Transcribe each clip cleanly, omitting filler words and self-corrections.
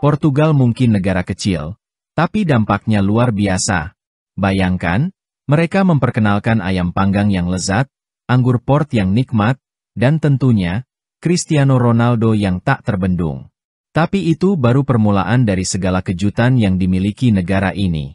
Portugal mungkin negara kecil, tapi dampaknya luar biasa. Bayangkan, mereka memperkenalkan ayam panggang yang lezat, anggur port yang nikmat, dan tentunya, Cristiano Ronaldo yang tak terbendung. Tapi itu baru permulaan dari segala kejutan yang dimiliki negara ini.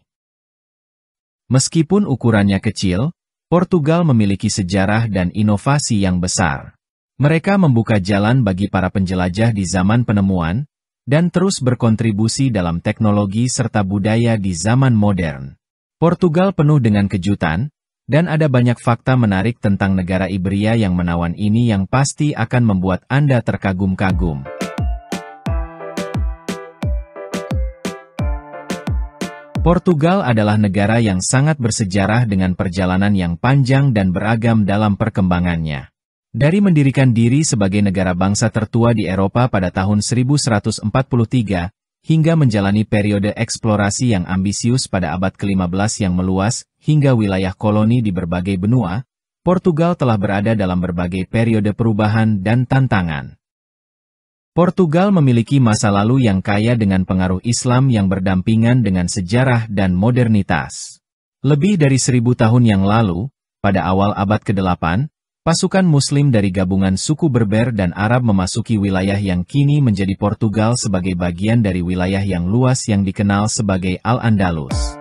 Meskipun ukurannya kecil, Portugal memiliki sejarah dan inovasi yang besar. Mereka membuka jalan bagi para penjelajah di zaman penemuan, dan terus berkontribusi dalam teknologi serta budaya di zaman modern. Portugal penuh dengan kejutan, dan ada banyak fakta menarik tentang negara Iberia yang menawan ini yang pasti akan membuat Anda terkagum-kagum. Portugal adalah negara yang sangat bersejarah dengan perjalanan yang panjang dan beragam dalam perkembangannya. Dari mendirikan diri sebagai negara bangsa tertua di Eropa pada tahun 1143, hingga menjalani periode eksplorasi yang ambisius pada abad ke-15 yang meluas, hingga wilayah koloni di berbagai benua, Portugal telah berada dalam berbagai periode perubahan dan tantangan. Portugal memiliki masa lalu yang kaya dengan pengaruh Islam yang berdampingan dengan sejarah dan modernitas. Lebih dari 1000 tahun yang lalu, pada awal abad ke-8, pasukan Muslim dari gabungan suku Berber dan Arab memasuki wilayah yang kini menjadi Portugal sebagai bagian dari wilayah yang luas yang dikenal sebagai Al-Andalus.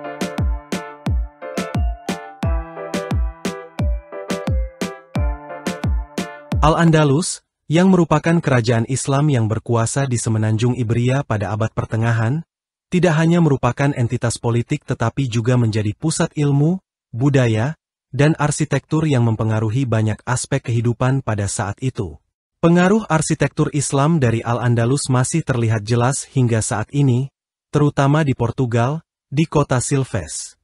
Al-Andalus, yang merupakan kerajaan Islam yang berkuasa di semenanjung Iberia pada abad pertengahan, tidak hanya merupakan entitas politik tetapi juga menjadi pusat ilmu, budaya, dan arsitektur yang mempengaruhi banyak aspek kehidupan pada saat itu. Pengaruh arsitektur Islam dari Al-Andalus masih terlihat jelas hingga saat ini, terutama di Portugal, di kota Silves.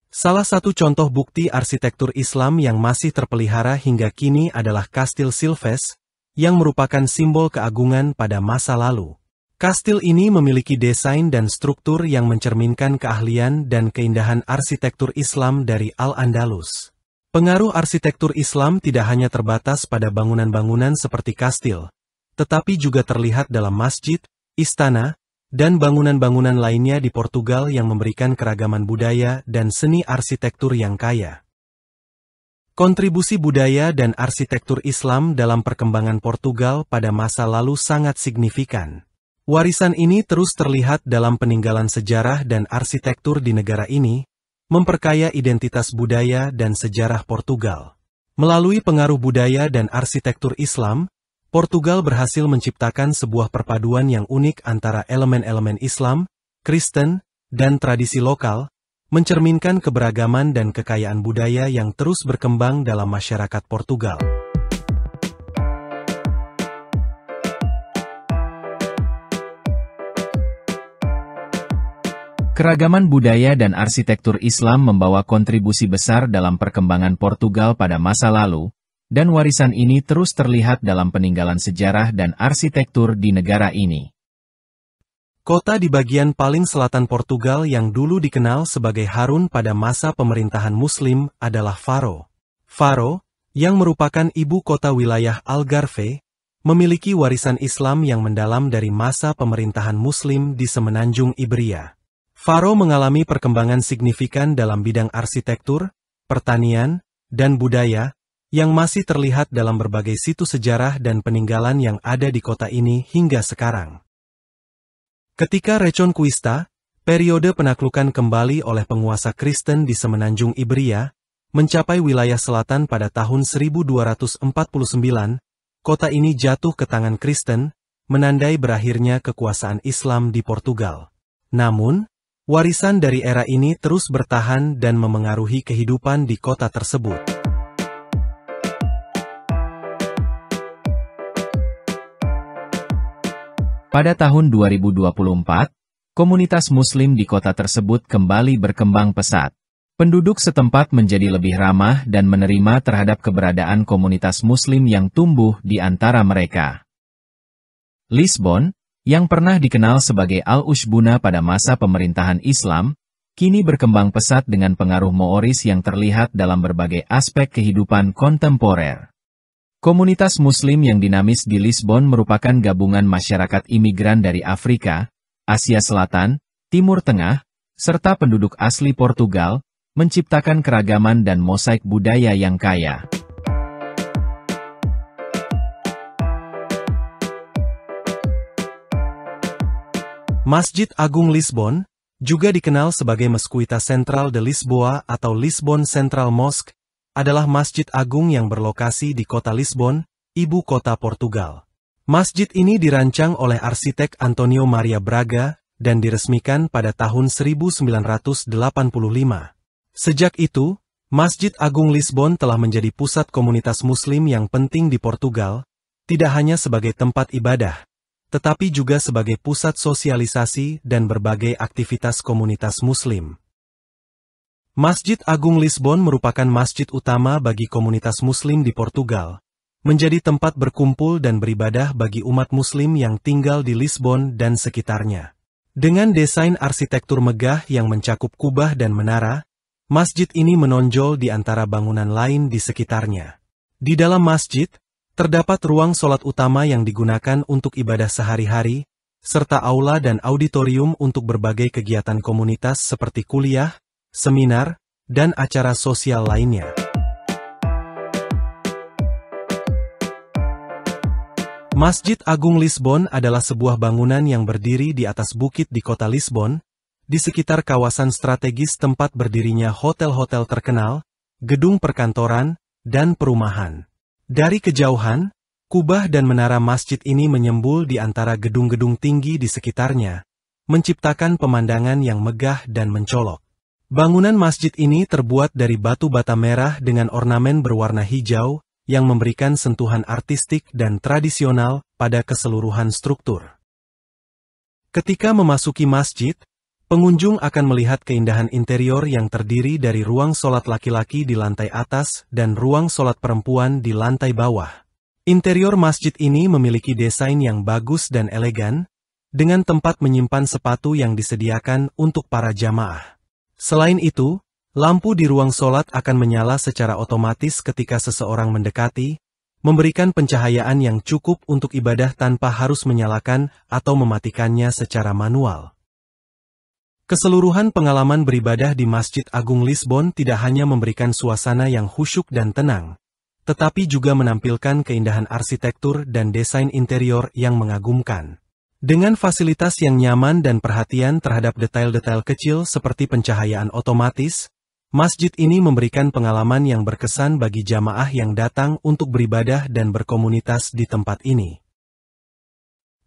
Salah satu contoh bukti arsitektur Islam yang masih terpelihara hingga kini adalah Kastil Silves, yang merupakan simbol keagungan pada masa lalu. Kastil ini memiliki desain dan struktur yang mencerminkan keahlian dan keindahan arsitektur Islam dari Al-Andalus. Pengaruh arsitektur Islam tidak hanya terbatas pada bangunan-bangunan seperti kastil, tetapi juga terlihat dalam masjid, istana, dan bangunan-bangunan lainnya di Portugal yang memberikan keragaman budaya dan seni arsitektur yang kaya. Kontribusi budaya dan arsitektur Islam dalam perkembangan Portugal pada masa lalu sangat signifikan. Warisan ini terus terlihat dalam peninggalan sejarah dan arsitektur di negara ini, memperkaya identitas budaya dan sejarah Portugal. Melalui pengaruh budaya dan arsitektur Islam, Portugal berhasil menciptakan sebuah perpaduan yang unik antara elemen-elemen Islam, Kristen, dan tradisi lokal, mencerminkan keberagaman dan kekayaan budaya yang terus berkembang dalam masyarakat Portugal. Keragaman budaya dan arsitektur Islam membawa kontribusi besar dalam perkembangan Portugal pada masa lalu, dan warisan ini terus terlihat dalam peninggalan sejarah dan arsitektur di negara ini. Kota di bagian paling selatan Portugal yang dulu dikenal sebagai Harun pada masa pemerintahan Muslim adalah Faro. Faro, yang merupakan ibu kota wilayah Algarve, memiliki warisan Islam yang mendalam dari masa pemerintahan Muslim di semenanjung Iberia. Faro mengalami perkembangan signifikan dalam bidang arsitektur, pertanian, dan budaya, yang masih terlihat dalam berbagai situs sejarah dan peninggalan yang ada di kota ini hingga sekarang. Ketika Reconquista, periode penaklukan kembali oleh penguasa Kristen di semenanjung Iberia, mencapai wilayah selatan pada tahun 1249, kota ini jatuh ke tangan Kristen, menandai berakhirnya kekuasaan Islam di Portugal. Namun, warisan dari era ini terus bertahan dan memengaruhi kehidupan di kota tersebut. Pada tahun 2024, komunitas Muslim di kota tersebut kembali berkembang pesat. Penduduk setempat menjadi lebih ramah dan menerima terhadap keberadaan komunitas Muslim yang tumbuh di antara mereka. Lisbon, yang pernah dikenal sebagai Al-Ushbuna pada masa pemerintahan Islam, kini berkembang pesat dengan pengaruh Maoris yang terlihat dalam berbagai aspek kehidupan kontemporer. Komunitas Muslim yang dinamis di Lisbon merupakan gabungan masyarakat imigran dari Afrika, Asia Selatan, Timur Tengah, serta penduduk asli Portugal, menciptakan keragaman dan mosaik budaya yang kaya. Masjid Agung Lisbon, juga dikenal sebagai Mesquita Central de Lisboa atau Lisbon Central Mosque, adalah masjid agung yang berlokasi di kota Lisbon, ibu kota Portugal. Masjid ini dirancang oleh arsitek Antonio Maria Braga dan diresmikan pada tahun 1985. Sejak itu, Masjid Agung Lisbon telah menjadi pusat komunitas Muslim yang penting di Portugal, tidak hanya sebagai tempat ibadah, tetapi juga sebagai pusat sosialisasi dan berbagai aktivitas komunitas Muslim. Masjid Agung Lisbon merupakan masjid utama bagi komunitas Muslim di Portugal, menjadi tempat berkumpul dan beribadah bagi umat Muslim yang tinggal di Lisbon dan sekitarnya. Dengan desain arsitektur megah yang mencakup kubah dan menara, masjid ini menonjol di antara bangunan lain di sekitarnya. Di dalam masjid, terdapat ruang sholat utama yang digunakan untuk ibadah sehari-hari, serta aula dan auditorium untuk berbagai kegiatan komunitas seperti kuliah, seminar, dan acara sosial lainnya. Masjid Agung Lisbon adalah sebuah bangunan yang berdiri di atas bukit di kota Lisbon, di sekitar kawasan strategis tempat berdirinya hotel-hotel terkenal, gedung perkantoran, dan perumahan. Dari kejauhan, kubah dan menara masjid ini menyembul di antara gedung-gedung tinggi di sekitarnya, menciptakan pemandangan yang megah dan mencolok. Bangunan masjid ini terbuat dari batu bata merah dengan ornamen berwarna hijau, yang memberikan sentuhan artistik dan tradisional pada keseluruhan struktur. Ketika memasuki masjid, pengunjung akan melihat keindahan interior yang terdiri dari ruang sholat laki-laki di lantai atas dan ruang sholat perempuan di lantai bawah. Interior masjid ini memiliki desain yang bagus dan elegan, dengan tempat menyimpan sepatu yang disediakan untuk para jamaah. Selain itu, lampu di ruang sholat akan menyala secara otomatis ketika seseorang mendekati, memberikan pencahayaan yang cukup untuk ibadah tanpa harus menyalakan atau mematikannya secara manual. Keseluruhan pengalaman beribadah di Masjid Agung Lisbon tidak hanya memberikan suasana yang khusyuk dan tenang, tetapi juga menampilkan keindahan arsitektur dan desain interior yang mengagumkan. Dengan fasilitas yang nyaman dan perhatian terhadap detail-detail kecil seperti pencahayaan otomatis, masjid ini memberikan pengalaman yang berkesan bagi jamaah yang datang untuk beribadah dan berkomunitas di tempat ini.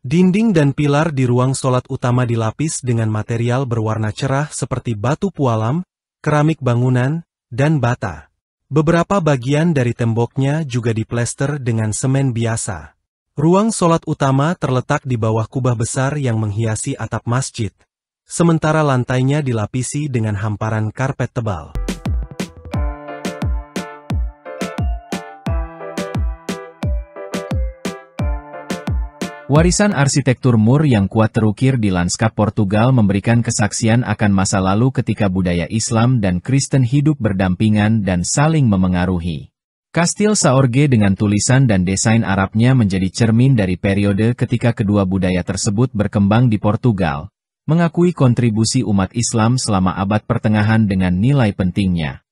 Dinding dan pilar di ruang sholat utama dilapis dengan material berwarna cerah seperti batu pualam, keramik bangunan, dan bata. Beberapa bagian dari temboknya juga diplester dengan semen biasa. Ruang sholat utama terletak di bawah kubah besar yang menghiasi atap masjid, sementara lantainya dilapisi dengan hamparan karpet tebal. Warisan arsitektur mur yang kuat terukir di lanskap Portugal memberikan kesaksian akan masa lalu ketika budaya Islam dan Kristen hidup berdampingan dan saling memengaruhi. Kastil Saorge dengan tulisan dan desain Arabnya menjadi cermin dari periode ketika kedua budaya tersebut berkembang di Portugal, mengakui kontribusi umat Islam selama abad pertengahan dengan nilai pentingnya.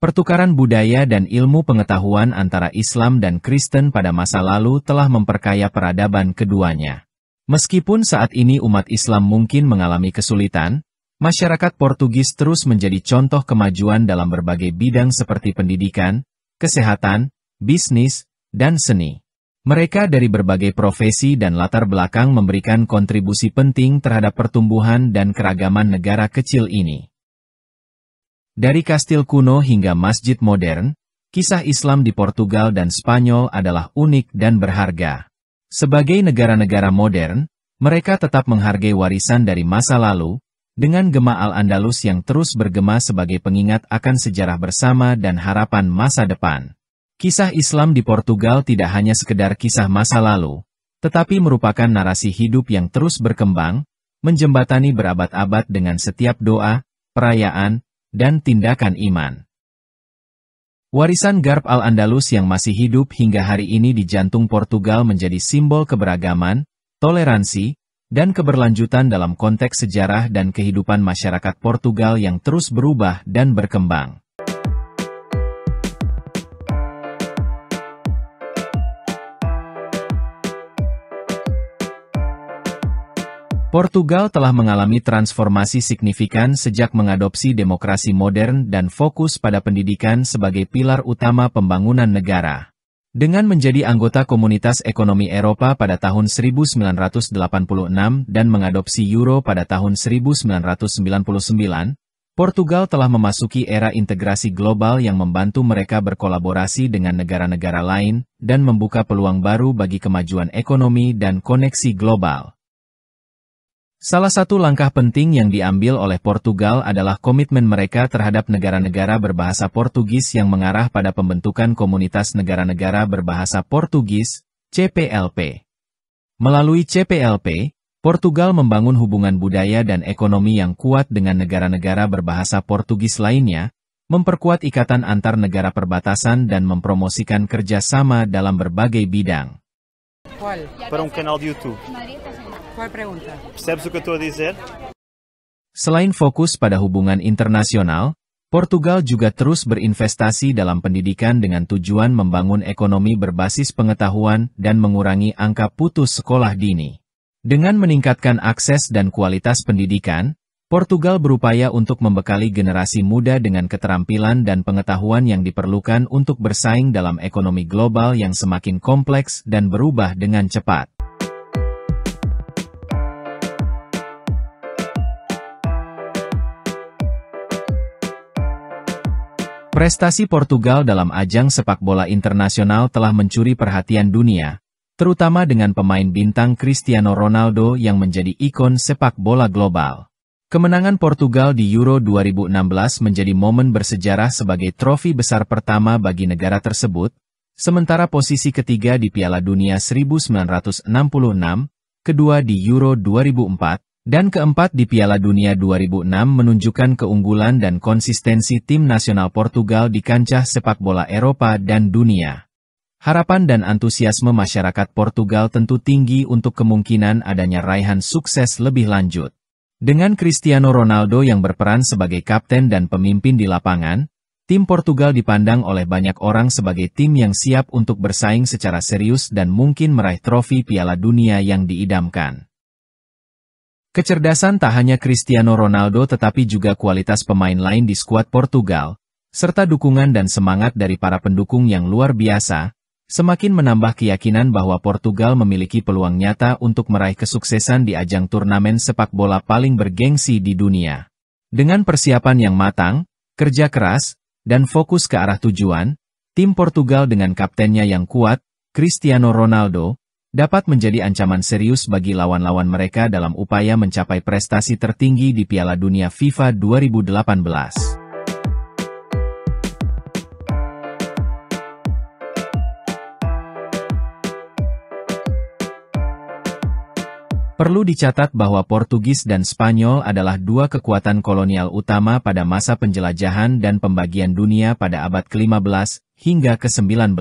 Pertukaran budaya dan ilmu pengetahuan antara Islam dan Kristen pada masa lalu telah memperkaya peradaban keduanya. Meskipun saat ini umat Islam mungkin mengalami kesulitan, masyarakat Portugis terus menjadi contoh kemajuan dalam berbagai bidang seperti pendidikan, kesehatan, bisnis, dan seni. Mereka dari berbagai profesi dan latar belakang memberikan kontribusi penting terhadap pertumbuhan dan keragaman negara kecil ini. Dari kastil kuno hingga masjid modern, kisah Islam di Portugal dan Spanyol adalah unik dan berharga. Sebagai negara-negara modern, mereka tetap menghargai warisan dari masa lalu, dengan Gema Al-Andalus yang terus bergema sebagai pengingat akan sejarah bersama dan harapan masa depan. Kisah Islam di Portugal tidak hanya sekedar kisah masa lalu, tetapi merupakan narasi hidup yang terus berkembang, menjembatani berabad-abad dengan setiap doa, perayaan, dan tindakan iman. Warisan Garb Al-Andalus yang masih hidup hingga hari ini di jantung Portugal menjadi simbol keberagaman, toleransi, dan keberlanjutan dalam konteks sejarah dan kehidupan masyarakat Portugal yang terus berubah dan berkembang. Portugal telah mengalami transformasi signifikan sejak mengadopsi demokrasi modern dan fokus pada pendidikan sebagai pilar utama pembangunan negara. Dengan menjadi anggota Komunitas Ekonomi Eropa pada tahun 1986 dan mengadopsi Euro pada tahun 1999, Portugal telah memasuki era integrasi global yang membantu mereka berkolaborasi dengan negara-negara lain dan membuka peluang baru bagi kemajuan ekonomi dan koneksi global. Salah satu langkah penting yang diambil oleh Portugal adalah komitmen mereka terhadap negara-negara berbahasa Portugis yang mengarah pada pembentukan Komunitas Negara-Negara Berbahasa Portugis, CPLP. Melalui CPLP, Portugal membangun hubungan budaya dan ekonomi yang kuat dengan negara-negara berbahasa Portugis lainnya, memperkuat ikatan antar negara perbatasan dan mempromosikan kerjasama dalam berbagai bidang. Para canal de YouTube. Percebes o que eu estou a dizer? Selain fokus pada hubungan internasional, Portugal juga terus berinvestasi dalam pendidikan dengan tujuan membangun ekonomi berbasis pengetahuan dan mengurangi angka putus sekolah dini. Dengan meningkatkan akses dan kualitas pendidikan, Portugal berupaya untuk membekali generasi muda dengan keterampilan dan pengetahuan yang diperlukan untuk bersaing dalam ekonomi global yang semakin kompleks dan berubah dengan cepat. Prestasi Portugal dalam ajang sepak bola internasional telah mencuri perhatian dunia, terutama dengan pemain bintang Cristiano Ronaldo yang menjadi ikon sepak bola global. Kemenangan Portugal di Euro 2016 menjadi momen bersejarah sebagai trofi besar pertama bagi negara tersebut, sementara posisi ketiga di Piala Dunia 1966, kedua di Euro 2004, dan keempat di Piala Dunia 2006 menunjukkan keunggulan dan konsistensi tim nasional Portugal di kancah sepak bola Eropa dan dunia. Harapan dan antusiasme masyarakat Portugal tentu tinggi untuk kemungkinan adanya raihan sukses lebih lanjut. Dengan Cristiano Ronaldo yang berperan sebagai kapten dan pemimpin di lapangan, tim Portugal dipandang oleh banyak orang sebagai tim yang siap untuk bersaing secara serius dan mungkin meraih trofi Piala Dunia yang diidamkan. Kecerdasan tak hanya Cristiano Ronaldo tetapi juga kualitas pemain lain di skuad Portugal, serta dukungan dan semangat dari para pendukung yang luar biasa, semakin menambah keyakinan bahwa Portugal memiliki peluang nyata untuk meraih kesuksesan di ajang turnamen sepak bola paling bergengsi di dunia. Dengan persiapan yang matang, kerja keras, dan fokus ke arah tujuan, tim Portugal dengan kaptennya yang kuat, Cristiano Ronaldo, dapat menjadi ancaman serius bagi lawan-lawan mereka dalam upaya mencapai prestasi tertinggi di Piala Dunia FIFA 2018. Perlu dicatat bahwa Portugis dan Spanyol adalah dua kekuatan kolonial utama pada masa penjelajahan dan pembagian dunia pada abad ke-15 hingga ke-19.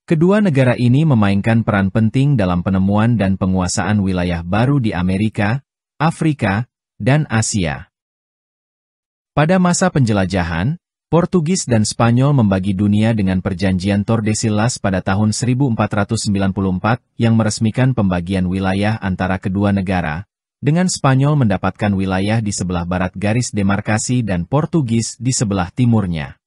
Kedua negara ini memainkan peran penting dalam penemuan dan penguasaan wilayah baru di Amerika, Afrika, dan Asia. Pada masa penjelajahan, Portugis dan Spanyol membagi dunia dengan perjanjian Tordesillas pada tahun 1494 yang meresmikan pembagian wilayah antara kedua negara, dengan Spanyol mendapatkan wilayah di sebelah barat garis demarkasi dan Portugis di sebelah timurnya.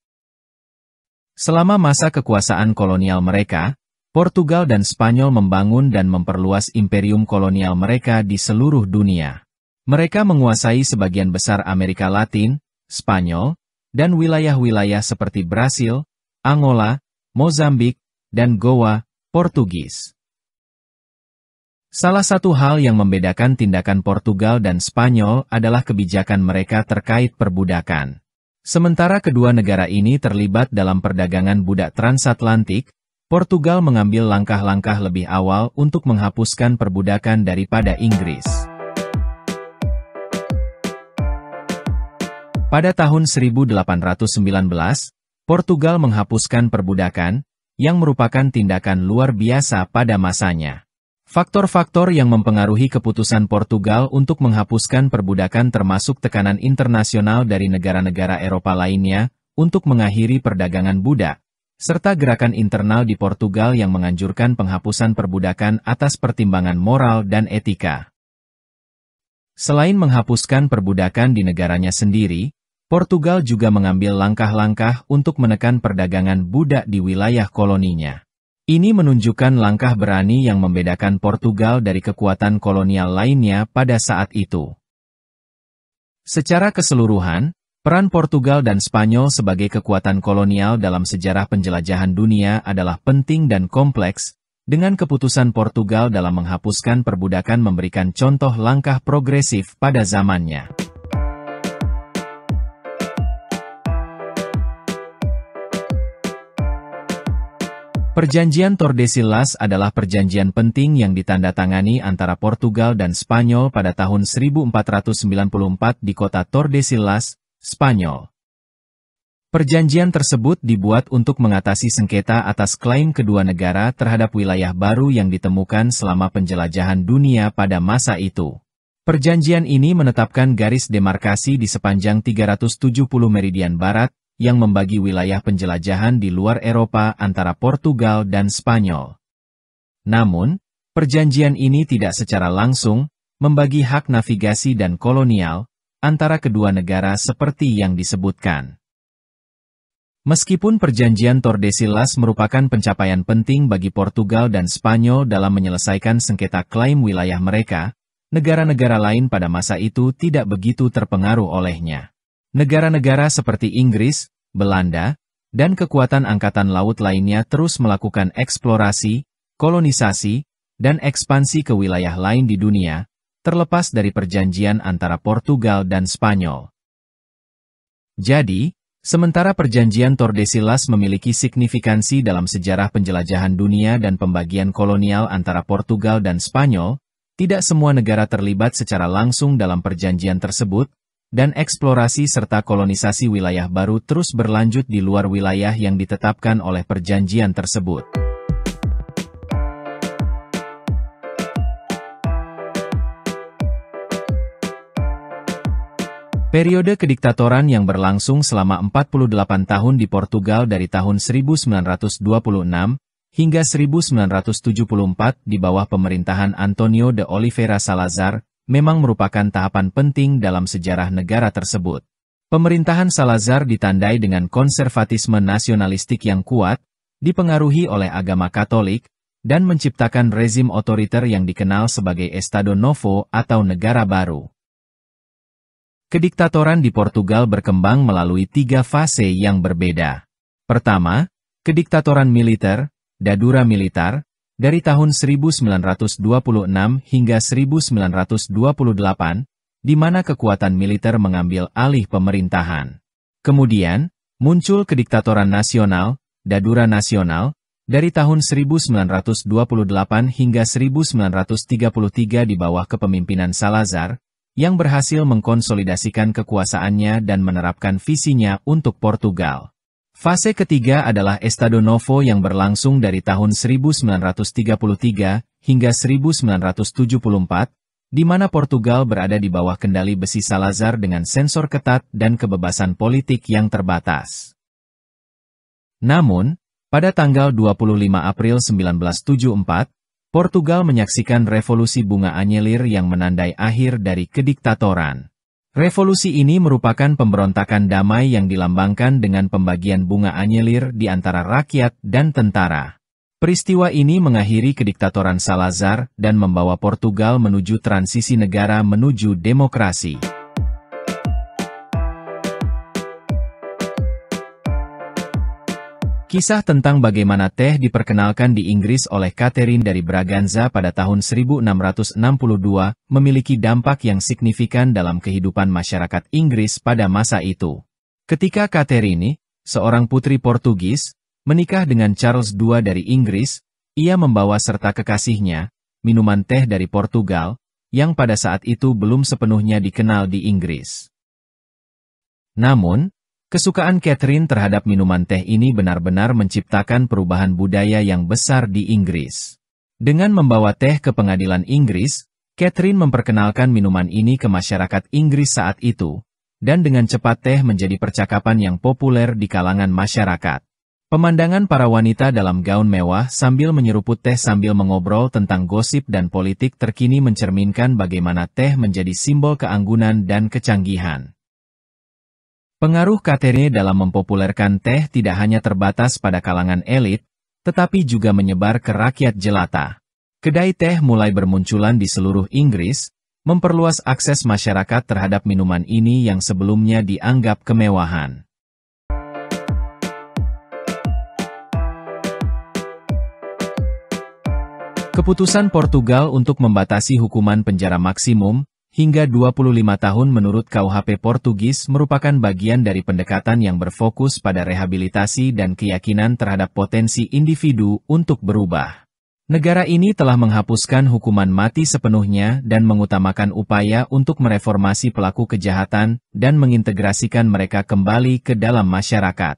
Selama masa kekuasaan kolonial mereka, Portugal dan Spanyol membangun dan memperluas imperium kolonial mereka di seluruh dunia. Mereka menguasai sebagian besar Amerika Latin, Spanyol, dan wilayah-wilayah seperti Brasil, Angola, Mozambik, dan Goa, Portugis. Salah satu hal yang membedakan tindakan Portugal dan Spanyol adalah kebijakan mereka terkait perbudakan. Sementara kedua negara ini terlibat dalam perdagangan budak transatlantik, Portugal mengambil langkah-langkah lebih awal untuk menghapuskan perbudakan daripada Inggris. Pada tahun 1819, Portugal menghapuskan perbudakan, yang merupakan tindakan luar biasa pada masanya. Faktor-faktor yang mempengaruhi keputusan Portugal untuk menghapuskan perbudakan termasuk tekanan internasional dari negara-negara Eropa lainnya untuk mengakhiri perdagangan budak, serta gerakan internal di Portugal yang menganjurkan penghapusan perbudakan atas pertimbangan moral dan etika. Selain menghapuskan perbudakan di negaranya sendiri, Portugal juga mengambil langkah-langkah untuk menekan perdagangan budak di wilayah koloninya. Ini menunjukkan langkah berani yang membedakan Portugal dari kekuatan kolonial lainnya pada saat itu. Secara keseluruhan, peran Portugal dan Spanyol sebagai kekuatan kolonial dalam sejarah penjelajahan dunia adalah penting dan kompleks, dengan keputusan Portugal dalam menghapuskan perbudakan memberikan contoh langkah progresif pada zamannya. Perjanjian Tordesillas adalah perjanjian penting yang ditandatangani antara Portugal dan Spanyol pada tahun 1494 di kota Tordesillas, Spanyol. Perjanjian tersebut dibuat untuk mengatasi sengketa atas klaim kedua negara terhadap wilayah baru yang ditemukan selama penjelajahan dunia pada masa itu. Perjanjian ini menetapkan garis demarkasi di sepanjang 370 meridian barat, yang membagi wilayah penjelajahan di luar Eropa antara Portugal dan Spanyol. Namun, perjanjian ini tidak secara langsung membagi hak navigasi dan kolonial antara kedua negara seperti yang disebutkan. Meskipun perjanjian Tordesillas merupakan pencapaian penting bagi Portugal dan Spanyol dalam menyelesaikan sengketa klaim wilayah mereka, negara-negara lain pada masa itu tidak begitu terpengaruh olehnya. Negara-negara seperti Inggris, Belanda, dan kekuatan angkatan laut lainnya terus melakukan eksplorasi, kolonisasi, dan ekspansi ke wilayah lain di dunia, terlepas dari perjanjian antara Portugal dan Spanyol. Jadi, sementara perjanjian Tordesillas memiliki signifikansi dalam sejarah penjelajahan dunia dan pembagian kolonial antara Portugal dan Spanyol, tidak semua negara terlibat secara langsung dalam perjanjian tersebut, dan eksplorasi serta kolonisasi wilayah baru terus berlanjut di luar wilayah yang ditetapkan oleh perjanjian tersebut. Periode kediktatoran yang berlangsung selama 48 tahun di Portugal dari tahun 1926 hingga 1974 di bawah pemerintahan António de Oliveira Salazar, memang merupakan tahapan penting dalam sejarah negara tersebut. Pemerintahan Salazar ditandai dengan konservatisme nasionalistik yang kuat, dipengaruhi oleh agama Katolik, dan menciptakan rezim otoriter yang dikenal sebagai Estado Novo atau negara baru. Kediktatoran di Portugal berkembang melalui 3 fase yang berbeda. Pertama, kediktatoran militer, Ditadura Militar, dari tahun 1926 hingga 1928, di mana kekuatan militer mengambil alih pemerintahan. Kemudian, muncul kediktatoran nasional, Ditadura Nasional, dari tahun 1928 hingga 1933 di bawah kepemimpinan Salazar, yang berhasil mengkonsolidasikan kekuasaannya dan menerapkan visinya untuk Portugal. Fase ketiga adalah Estado Novo yang berlangsung dari tahun 1933 hingga 1974, di mana Portugal berada di bawah kendali besi Salazar dengan sensor ketat dan kebebasan politik yang terbatas. Namun, pada tanggal 25 April 1974, Portugal menyaksikan revolusi bunga anyelir yang menandai akhir dari kediktatoran. Revolusi ini merupakan pemberontakan damai yang dilambangkan dengan pembagian bunga anyelir di antara rakyat dan tentara. Peristiwa ini mengakhiri kediktatoran Salazar dan membawa Portugal menuju transisi negara menuju demokrasi. Kisah tentang bagaimana teh diperkenalkan di Inggris oleh Catherine dari Braganza pada tahun 1662 memiliki dampak yang signifikan dalam kehidupan masyarakat Inggris pada masa itu. Ketika Catherine, seorang putri Portugis, menikah dengan Charles II dari Inggris, ia membawa serta kekasihnya, minuman teh dari Portugal, yang pada saat itu belum sepenuhnya dikenal di Inggris. Namun, Kesukaan Catherine terhadap minuman teh ini benar-benar menciptakan perubahan budaya yang besar di Inggris. Dengan membawa teh ke pengadilan Inggris, Catherine memperkenalkan minuman ini ke masyarakat Inggris saat itu, dan dengan cepat teh menjadi percakapan yang populer di kalangan masyarakat. Pemandangan para wanita dalam gaun mewah sambil menyeruput teh sambil mengobrol tentang gosip dan politik terkini mencerminkan bagaimana teh menjadi simbol keanggunan dan kecanggihan. Pengaruh Catherine dalam mempopulerkan teh tidak hanya terbatas pada kalangan elit, tetapi juga menyebar ke rakyat jelata. Kedai teh mulai bermunculan di seluruh Inggris, memperluas akses masyarakat terhadap minuman ini yang sebelumnya dianggap kemewahan. Keputusan Portugal untuk membatasi hukuman penjara maksimum hingga 25 tahun menurut KUHP Portugis merupakan bagian dari pendekatan yang berfokus pada rehabilitasi dan keyakinan terhadap potensi individu untuk berubah. Negara ini telah menghapuskan hukuman mati sepenuhnya dan mengutamakan upaya untuk mereformasi pelaku kejahatan dan mengintegrasikan mereka kembali ke dalam masyarakat.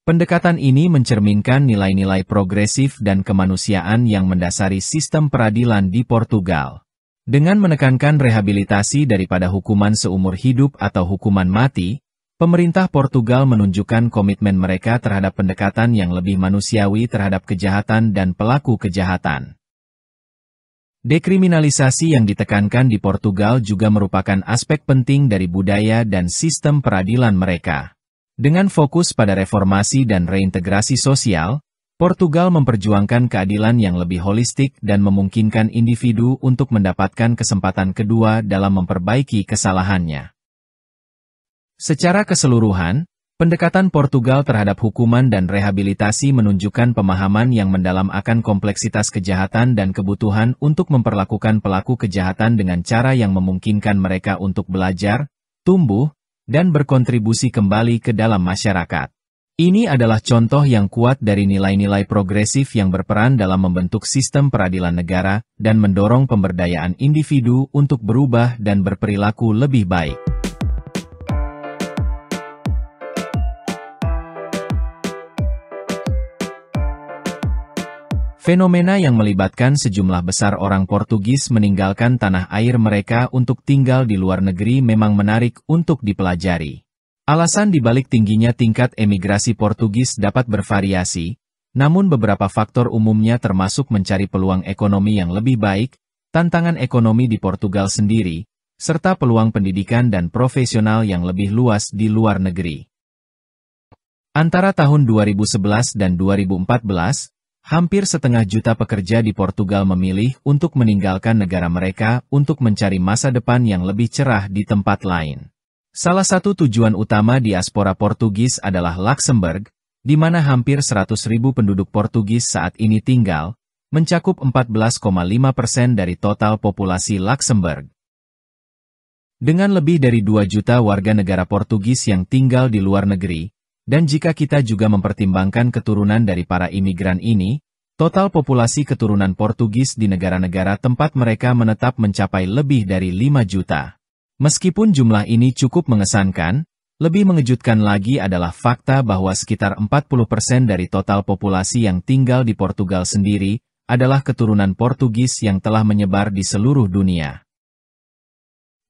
Pendekatan ini mencerminkan nilai-nilai progresif dan kemanusiaan yang mendasari sistem peradilan di Portugal. Dengan menekankan rehabilitasi daripada hukuman seumur hidup atau hukuman mati, pemerintah Portugal menunjukkan komitmen mereka terhadap pendekatan yang lebih manusiawi terhadap kejahatan dan pelaku kejahatan. Dekriminalisasi yang ditekankan di Portugal juga merupakan aspek penting dari budaya dan sistem peradilan mereka. Dengan fokus pada reformasi dan reintegrasi sosial, Portugal memperjuangkan keadilan yang lebih holistik dan memungkinkan individu untuk mendapatkan kesempatan kedua dalam memperbaiki kesalahannya. Secara keseluruhan, pendekatan Portugal terhadap hukuman dan rehabilitasi menunjukkan pemahaman yang mendalam akan kompleksitas kejahatan dan kebutuhan untuk memperlakukan pelaku kejahatan dengan cara yang memungkinkan mereka untuk belajar, tumbuh, dan berkontribusi kembali ke dalam masyarakat. Ini adalah contoh yang kuat dari nilai-nilai progresif yang berperan dalam membentuk sistem peradilan negara dan mendorong pemberdayaan individu untuk berubah dan berperilaku lebih baik. Fenomena yang melibatkan sejumlah besar orang Portugis meninggalkan tanah air mereka untuk tinggal di luar negeri memang menarik untuk dipelajari. Alasan dibalik tingginya tingkat emigrasi Portugis dapat bervariasi, namun beberapa faktor umumnya termasuk mencari peluang ekonomi yang lebih baik, tantangan ekonomi di Portugal sendiri, serta peluang pendidikan dan profesional yang lebih luas di luar negeri. Antara tahun 2011 dan 2014, hampir setengah juta pekerja di Portugal memilih untuk meninggalkan negara mereka untuk mencari masa depan yang lebih cerah di tempat lain. Salah satu tujuan utama diaspora Portugis adalah Luxembourg, di mana hampir 100.000 penduduk Portugis saat ini tinggal, mencakup 14,5% dari total populasi Luxembourg. Dengan lebih dari 2 juta warga negara Portugis yang tinggal di luar negeri, dan jika kita juga mempertimbangkan keturunan dari para imigran ini, total populasi keturunan Portugis di negara-negara tempat mereka menetap mencapai lebih dari 5 juta. Meskipun jumlah ini cukup mengesankan, lebih mengejutkan lagi adalah fakta bahwa sekitar 40% dari total populasi yang tinggal di Portugal sendiri adalah keturunan Portugis yang telah menyebar di seluruh dunia.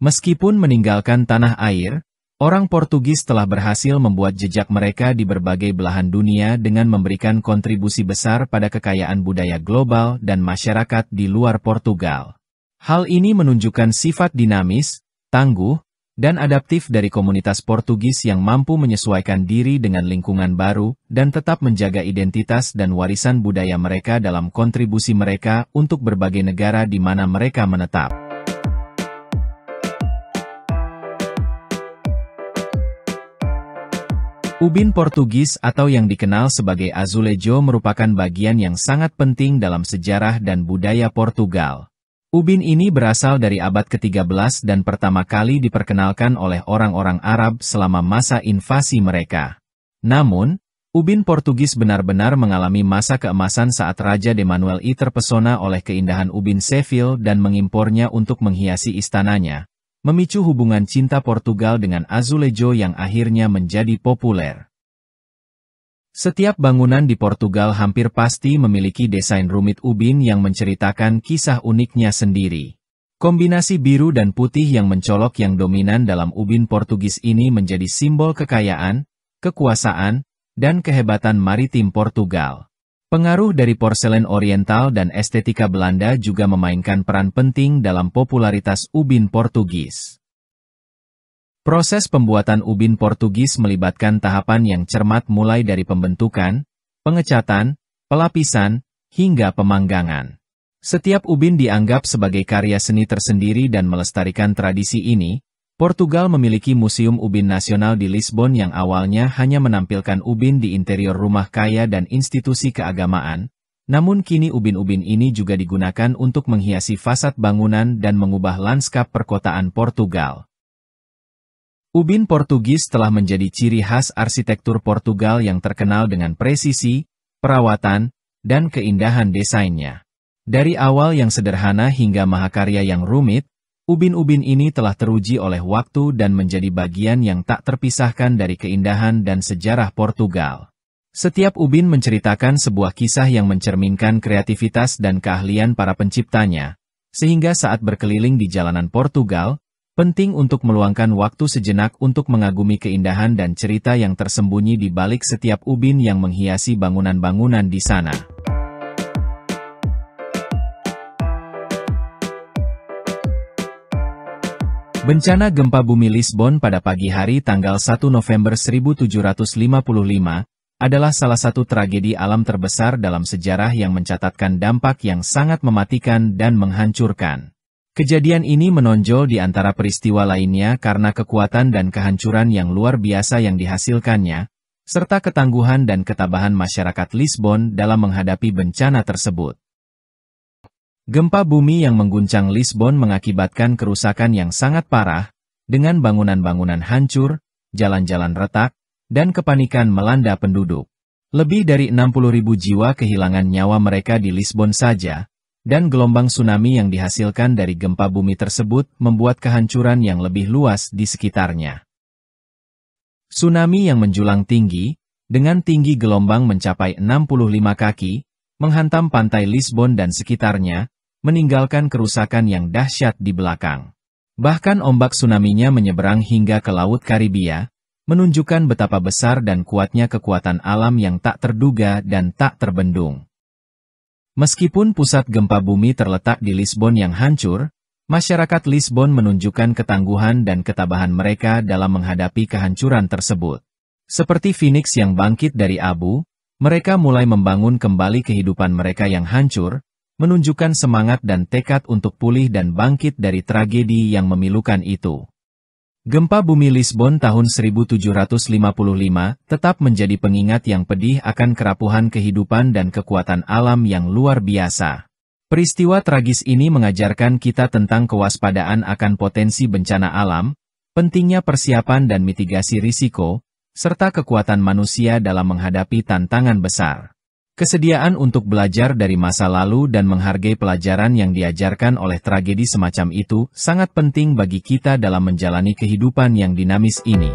Meskipun meninggalkan tanah air, orang Portugis telah berhasil membuat jejak mereka di berbagai belahan dunia dengan memberikan kontribusi besar pada kekayaan budaya global dan masyarakat di luar Portugal. Hal ini menunjukkan sifat dinamis, tangguh, dan adaptif dari komunitas Portugis yang mampu menyesuaikan diri dengan lingkungan baru dan tetap menjaga identitas dan warisan budaya mereka dalam kontribusi mereka untuk berbagai negara di mana mereka menetap. Ubin Portugis atau yang dikenal sebagai azulejo merupakan bagian yang sangat penting dalam sejarah dan budaya Portugal. Ubin ini berasal dari abad ke-13 dan pertama kali diperkenalkan oleh orang-orang Arab selama masa invasi mereka. Namun, ubin Portugis benar-benar mengalami masa keemasan saat Raja Manuel I terpesona oleh keindahan ubin Seville dan mengimpornya untuk menghiasi istananya, memicu hubungan cinta Portugal dengan azulejo yang akhirnya menjadi populer. Setiap bangunan di Portugal hampir pasti memiliki desain rumit ubin yang menceritakan kisah uniknya sendiri. Kombinasi biru dan putih yang mencolok yang dominan dalam ubin Portugis ini menjadi simbol kekayaan, kekuasaan, dan kehebatan maritim Portugal. Pengaruh dari porselen oriental dan estetika Belanda juga memainkan peran penting dalam popularitas ubin Portugis. Proses pembuatan ubin Portugis melibatkan tahapan yang cermat mulai dari pembentukan, pengecatan, pelapisan, hingga pemanggangan. Setiap ubin dianggap sebagai karya seni tersendiri dan melestarikan tradisi ini. Portugal memiliki Museum Ubin Nasional di Lisbon yang awalnya hanya menampilkan ubin di interior rumah kaya dan institusi keagamaan, namun kini ubin-ubin ini juga digunakan untuk menghiasi fasad bangunan dan mengubah lanskap perkotaan Portugal. Ubin Portugis telah menjadi ciri khas arsitektur Portugal yang terkenal dengan presisi, perawatan, dan keindahan desainnya. Dari awal yang sederhana hingga mahakarya yang rumit, ubin-ubin ini telah teruji oleh waktu dan menjadi bagian yang tak terpisahkan dari keindahan dan sejarah Portugal. Setiap ubin menceritakan sebuah kisah yang mencerminkan kreativitas dan keahlian para penciptanya, sehingga saat berkeliling di jalanan Portugal, penting untuk meluangkan waktu sejenak untuk mengagumi keindahan dan cerita yang tersembunyi di balik setiap ubin yang menghiasi bangunan-bangunan di sana. Bencana gempa bumi Lisbon pada pagi hari tanggal 1 November 1755 adalah salah satu tragedi alam terbesar dalam sejarah yang mencatatkan dampak yang sangat mematikan dan menghancurkan. Kejadian ini menonjol di antara peristiwa lainnya karena kekuatan dan kehancuran yang luar biasa yang dihasilkannya, serta ketangguhan dan ketabahan masyarakat Lisbon dalam menghadapi bencana tersebut. Gempa bumi yang mengguncang Lisbon mengakibatkan kerusakan yang sangat parah, dengan bangunan-bangunan hancur, jalan-jalan retak, dan kepanikan melanda penduduk. Lebih dari 60.000 jiwa kehilangan nyawa mereka di Lisbon saja, dan gelombang tsunami yang dihasilkan dari gempa bumi tersebut membuat kehancuran yang lebih luas di sekitarnya. Tsunami yang menjulang tinggi, dengan tinggi gelombang mencapai 65 kaki, menghantam pantai Lisbon dan sekitarnya, meninggalkan kerusakan yang dahsyat di belakang. Bahkan ombak tsunami-nya menyeberang hingga ke Laut Karibia, menunjukkan betapa besar dan kuatnya kekuatan alam yang tak terduga dan tak terbendung. Meskipun pusat gempa bumi terletak di Lisbon yang hancur, masyarakat Lisbon menunjukkan ketangguhan dan ketabahan mereka dalam menghadapi kehancuran tersebut. Seperti Phoenix yang bangkit dari abu, mereka mulai membangun kembali kehidupan mereka yang hancur, menunjukkan semangat dan tekad untuk pulih dan bangkit dari tragedi yang memilukan itu. Gempa bumi Lisbon tahun 1755 tetap menjadi pengingat yang pedih akan kerapuhan kehidupan dan kekuatan alam yang luar biasa. Peristiwa tragis ini mengajarkan kita tentang kewaspadaan akan potensi bencana alam, pentingnya persiapan dan mitigasi risiko, serta kekuatan manusia dalam menghadapi tantangan besar. Kesediaan untuk belajar dari masa lalu dan menghargai pelajaran yang diajarkan oleh tragedi semacam itu sangat penting bagi kita dalam menjalani kehidupan yang dinamis ini.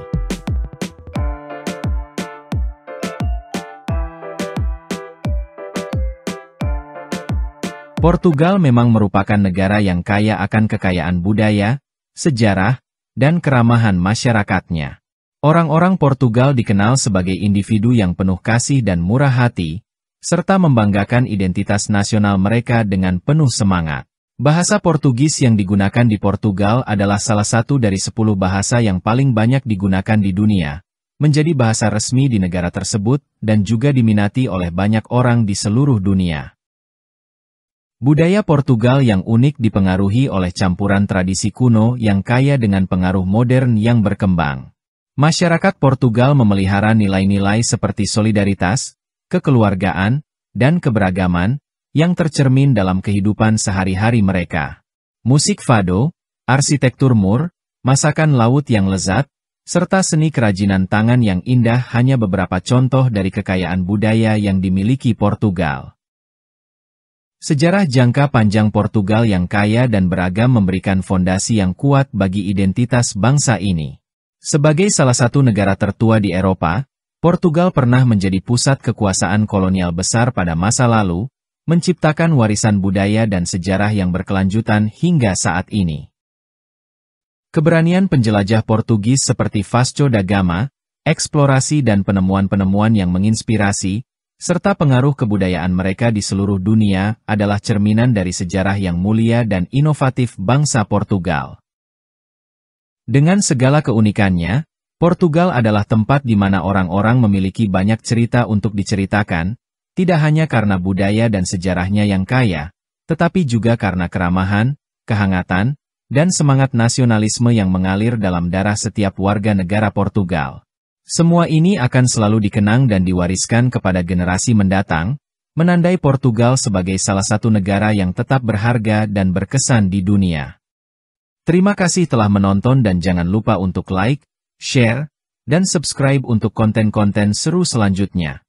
Portugal memang merupakan negara yang kaya akan kekayaan budaya, sejarah, dan keramahan masyarakatnya. Orang-orang Portugal dikenal sebagai individu yang penuh kasih dan murah hati, serta membanggakan identitas nasional mereka dengan penuh semangat. Bahasa Portugis yang digunakan di Portugal adalah salah satu dari 10 bahasa yang paling banyak digunakan di dunia, menjadi bahasa resmi di negara tersebut, dan juga diminati oleh banyak orang di seluruh dunia. Budaya Portugal yang unik dipengaruhi oleh campuran tradisi kuno yang kaya dengan pengaruh modern yang berkembang. Masyarakat Portugal memelihara nilai-nilai seperti solidaritas, kekeluargaan, dan keberagaman, yang tercermin dalam kehidupan sehari-hari mereka. Musik fado, arsitektur mur, masakan laut yang lezat, serta seni kerajinan tangan yang indah hanya beberapa contoh dari kekayaan budaya yang dimiliki Portugal. Sejarah jangka panjang Portugal yang kaya dan beragam memberikan fondasi yang kuat bagi identitas bangsa ini. Sebagai salah satu negara tertua di Eropa, Portugal pernah menjadi pusat kekuasaan kolonial besar pada masa lalu, menciptakan warisan budaya dan sejarah yang berkelanjutan hingga saat ini. Keberanian penjelajah Portugis seperti Vasco da Gama, eksplorasi dan penemuan-penemuan yang menginspirasi, serta pengaruh kebudayaan mereka di seluruh dunia adalah cerminan dari sejarah yang mulia dan inovatif bangsa Portugal. Dengan segala keunikannya, Portugal adalah tempat di mana orang-orang memiliki banyak cerita untuk diceritakan, tidak hanya karena budaya dan sejarahnya yang kaya, tetapi juga karena keramahan, kehangatan, dan semangat nasionalisme yang mengalir dalam darah setiap warga negara Portugal. Semua ini akan selalu dikenang dan diwariskan kepada generasi mendatang, menandai Portugal sebagai salah satu negara yang tetap berharga dan berkesan di dunia. Terima kasih telah menonton dan jangan lupa untuk like, share, dan subscribe untuk konten-konten seru selanjutnya.